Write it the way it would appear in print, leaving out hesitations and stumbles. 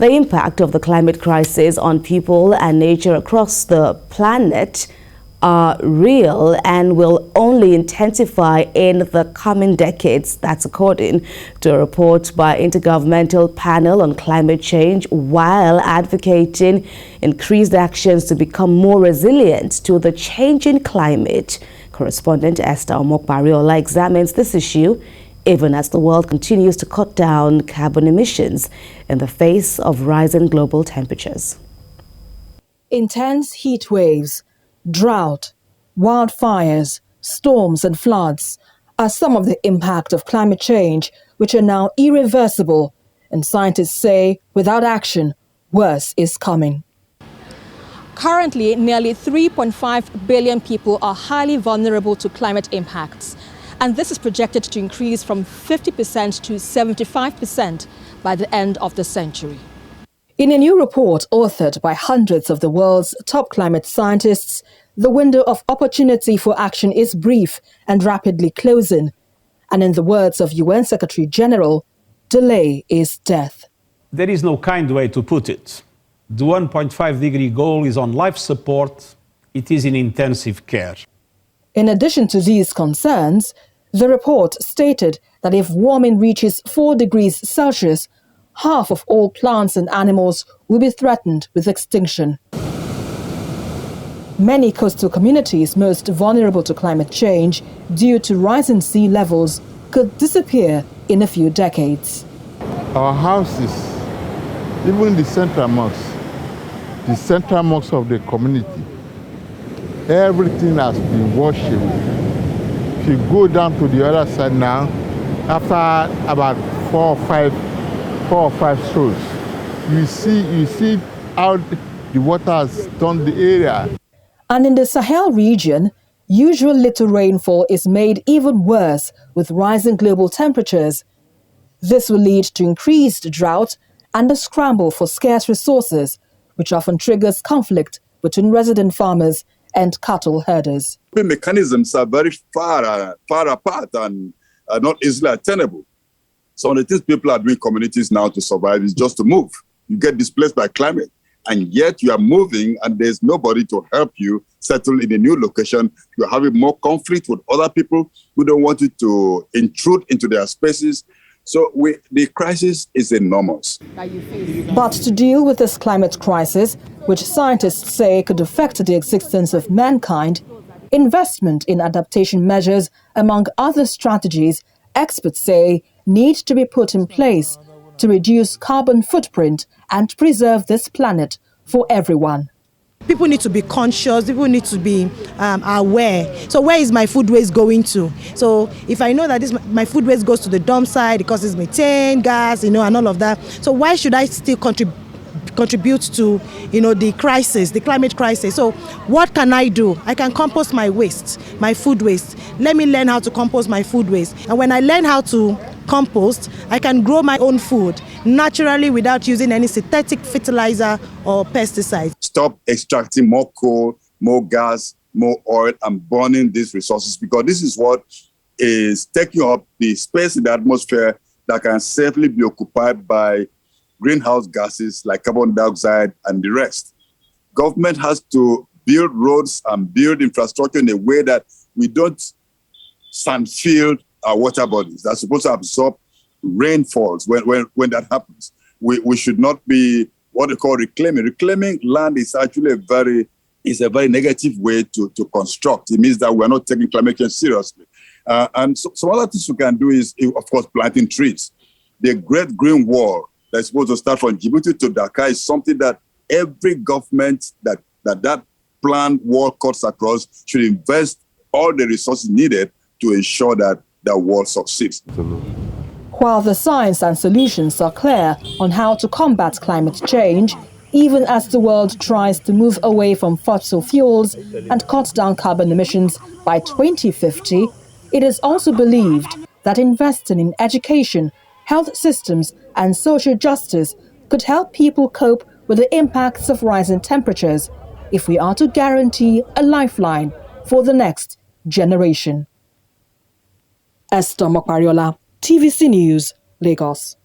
The impact of the climate crisis on people and nature across the planet are real and will only intensify in the coming decades. That's according to a report by Intergovernmental Panel on Climate Change, while advocating increased actions to become more resilient to the changing climate. Correspondent Esther Omopariola examines this issue even as the world continues to cut down carbon emissions in the face of rising global temperatures. Intense heat waves, drought, wildfires, storms and floods are some of the impact of climate change, which are now irreversible, and scientists say without action, worse is coming. Currently, nearly 3.5 billion people are highly vulnerable to climate impacts, and this is projected to increase from 50% to 75% by the end of the century. In a new report authored by hundreds of the world's top climate scientists, the window of opportunity for action is brief and rapidly closing. And in the words of UN Secretary General, delay is death. There is no kind way to put it. The 1.5-degree goal is on life support. It is in intensive care. In addition to these concerns, the report stated that if warming reaches 4 degrees Celsius, half of all plants and animals will be threatened with extinction. Many coastal communities most vulnerable to climate change due to rising sea levels could disappear in a few decades. Our houses, even the central mosque of the community, everything has been washed away. If you go down to the other side now, after about four or five strolls, you see how the water has turned the area. And in the Sahel region, usual little rainfall is made even worse with rising global temperatures. This will lead to increased drought and a scramble for scarce resources, which often triggers conflict between resident farmers and cattle herders. The mechanisms are very far apart and are not easily attainable. Some of the things people are doing communities now to survive is just to move. You get displaced by climate, and yet you are moving and there's nobody to help you settle in a new location. You're having more conflict with other people who don't want you to intrude into their spaces. So the crisis is enormous. But to deal with this climate crisis, which scientists say could affect the existence of mankind, investment in adaptation measures, among other strategies, experts say need to be put in place to reduce carbon footprint and preserve this planet for everyone. People need to be conscious, people need to be aware. So where is my food waste going to? So if I know that my food waste goes to the dump site, it causes methane, gas, and all of that. So why should I still contribute to, the crisis, the climate crisis? So what can I do? I can compost my waste, my food waste. Let me learn how to compost my food waste. And when I learn how to compost, I can grow my own food naturally without using any synthetic fertilizer or pesticides. Stop extracting more coal, more gas, more oil, and burning these resources, because this is what is taking up the space in the atmosphere that can safely be occupied by greenhouse gases like carbon dioxide and the rest. Government has to build roads and build infrastructure in a way that we don't sand-fill our water bodies. That's supposed to absorb rainfalls when that happens. We should not be what they call reclaiming. Reclaiming land is actually a very negative way to construct. It means that we're not taking climate change seriously. And so some other things we can do is, of course, planting trees. The Great Green Wall that's supposed to start from Djibouti to Dakar is something that every government that planned wall cuts across should invest all the resources needed to ensure that the wall succeeds. While the science and solutions are clear on how to combat climate change, even as the world tries to move away from fossil fuels and cut down carbon emissions by 2050, it is also believed that investing in education, health systems, and social justice could help people cope with the impacts of rising temperatures if we are to guarantee a lifeline for the next generation. Esther Omopariola, TVC News, Lagos.